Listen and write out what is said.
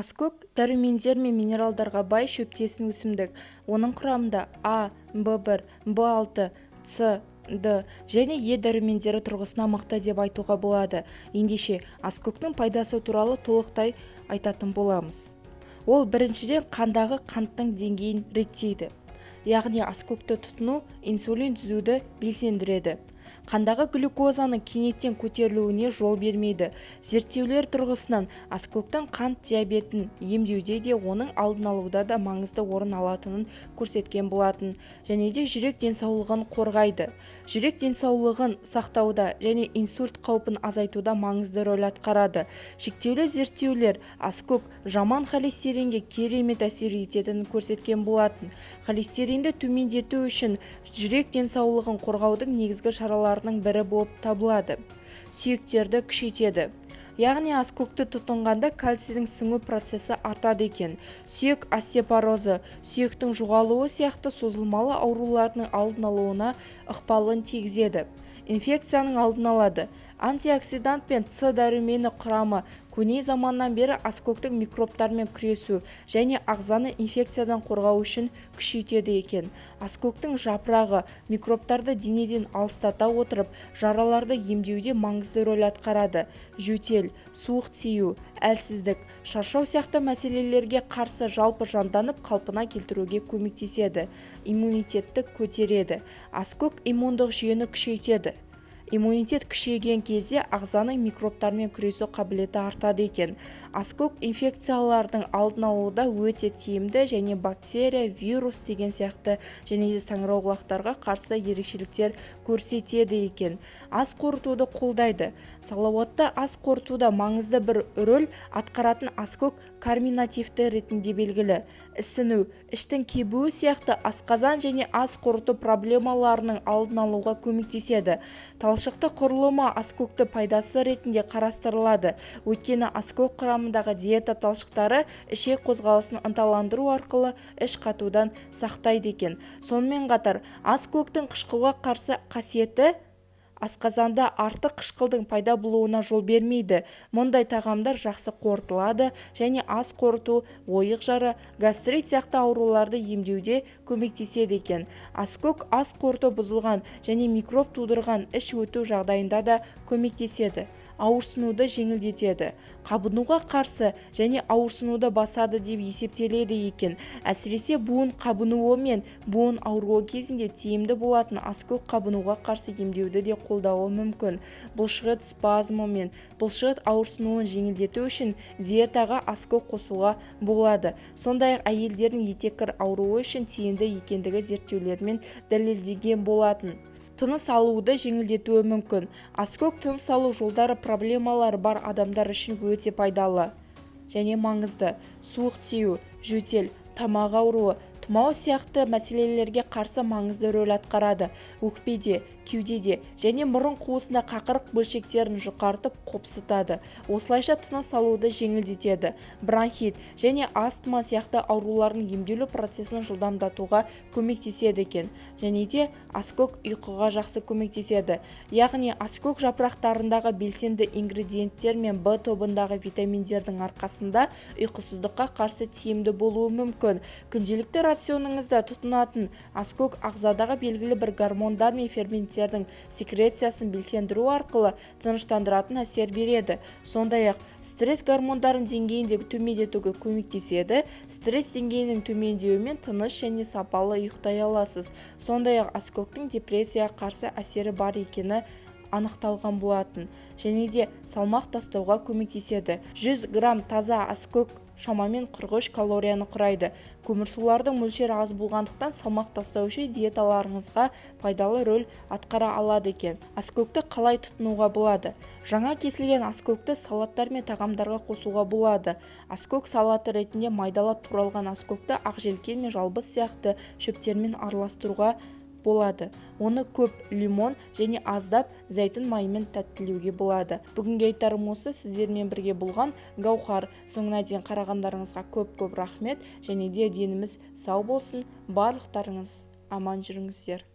Аскөк дәрумендер мен минералдарға бай шөптесін өсімдік. Оның құрамында А, В1, В6, С, Д және Е дәрумендері тұрғысынан мықты деп айтуға болады. Ендеше аскөктің пайдасы туралы толықтай айтатын боламыз. Ол біріншіден қандағы қанттың деңгейін реттейді. Яғни аскөкті тұтыну инсулин түзуді белсендіреді. Қандағы глюкозаның кенеттен көтерілуіне жол бермейді. Зерттеулер тұрғысынан аскөктің қант диабетін емдеуде де оның алдын алуда да маңызды орын алатынын көрсеткен болатын. Және де жүрек денсаулығын қорғайды. Жүрек денсаулығын сақтауда және инсульт қаупін азайтуда маңызды рөл атқарады. Шектеулі зерттеулер аскөк жаман холестеринге керемет әсер ететінін көрсеткен болатын. Холестеринді төмендету үшін жүрек денсаулығын қорғаудың негізгі шараларының бірі болып табылады. Сүйектерді күшейтеді. Яғни аскөкті тұтынғанда кальцийдің сіңу процесі артады екен. Сүйек остеопорозы, сүйектің жоғалуы сияқты созылмалы аурулардың алдын алуына ықпалын тигізеді. Инфекцияның алдын алады. Антиоксидант пен С дәрумені құрамы көне заманнан бері аскөктің микробтармен күресу және ағзаны инфекциядан қорғау үшін күшейтеді екен. Аскөктің жапырағы микробтарды денеден алыстата отырып, жараларды емдеуде маңызды рөл атқарады. Жөтел, суық тию, әлсіздік, шаршау сияқты мәселелерге қарсы жалпы жанданып қалпына келтіруге көмектеседі. Иммунитетті көтереді. Аскөк иммундық жүйені күшейтеді. Иммунитет күшейген кезде ағзаның микробтармен күресу қабілеті артады екен. Аскөк инфекциялардың алдын алуда өте тиімді және бактерия, вирус деген сияқты және де саңырауқұлақтарға қарсы ерекшеліктер көрсетеді екен. Ас қорытуды қолдайды. Салауатты ас қорытуда маңызды бір рөл атқаратын аскөк карминативті ретінде белгілі. Ісіну, іштің кебуі сияқты асқазан және ас қорыту проблемаларының алдын алуға көмектеседі. Талшықты құрылымы аскөкті пайдасы ретінде қарастырылады. Өйткені аскөк құрамындағы диета талшықтары ішек қозғалысын ынталандыру арқылы іш қатудан сақтайды екен. Сонымен қатар аскөктің қышқылға қарсы қасиеті асқазанда артық қышқылдың пайда болуына жол бермейді. Мұндай тағамдар жақсы қорытылады және ас қорыту, ойық жары, гастрит сияқты ауруларды емдеуде көмектеседі екен. Аскөк ас қорыту бұзылған және микроб тудырған іш өту жағдайында да көмектеседі. Ауырсынуды жеңілдетеді. Қабынуға қарсы және ауырсынуды басады деп есептеледі екен. Әсіресе буын қабынуы мен буын ауруы кезінде тиімді болатын аскөк қабынуға қарсы емдеуді де қолдауы мүмкін. Бұлшықет спазмы мен бұлшықет ауырсынуын жеңілдету үшін диетаға аскөк қосуға болады. Сондай-ақ әйелдердің етеккір ауруы үшін тиімді екендігі зерттеулермен дәлелденген болатын. Тыныс алуды жеңілдетуі мүмкін. Аскөк тыныс алу жолдары проблемалары бар адамдар үшін өте пайдалы және маңызды. Суық тию, жөтел, тамақ ауруы, тұмау сияқты мәселелерге қарсы маңызды рөл атқарады. Өкпеде, кеудеде және мұрын қуысында қақырық бөлшектерін жұқартып қопсытады. Осылайша тыныс алуды жеңілдетеді. Бронхит және астма сияқты аурулардың емделу процесін жылдамдатуға көмектеседі екен. Және де аскөк ұйқыға жақсы көмектеседі. Яғни аскөк жапырақтарындағы белсенді ингредиенттер мен В тобындағы витаминдердің арқасында ұйқысыздыққа қарсы тиімді болуы мүмкін. Күнделікті рационыңызда тұтынатын аскөк ағзадағы белгілі бір гормондар мен ферменттердің секрециясын белсендіру арқылы тыныштандыратын әсер береді. Сондай-ақ стресс гормондарын деңгейін төмендетуге көмектеседі. Стресс деңгейінің төмендеуімен тыныш және сапалы ұйықтай аласыз. Сондай-ақ аскөктің депрессияға қарсы әсері бар екені анықталған болатын. Және де салмақ тастауға көмектеседі. 100 грамм таза аскөк шамамен 43 калорияны құрайды. Көмірсулардың мөлшері аз болғандықтан салмақ тастау үшін диеталарыңызға пайдалы рөл атқара алады екен. Аскөкті қалай тұтынуға болады? Жаңа кесілген аскөкті салаттар мен тағамдарға қосуға болады. Аскөк салаты ретінде майдалап туралған аскөкті ақжелкен мен жалбыз сияқты шөптермен араластыруға болады. Оны көп лимон және аздап зәйтүн майымен тәттілеуге болады. Бүгінге айтарым осы. Сіздермен бірге болған Гаухар. Соңына дейін қарағандарыңызға көп рахмет және де деніміз сау болсын. Барлықтарыңыз аман жүріңіздер.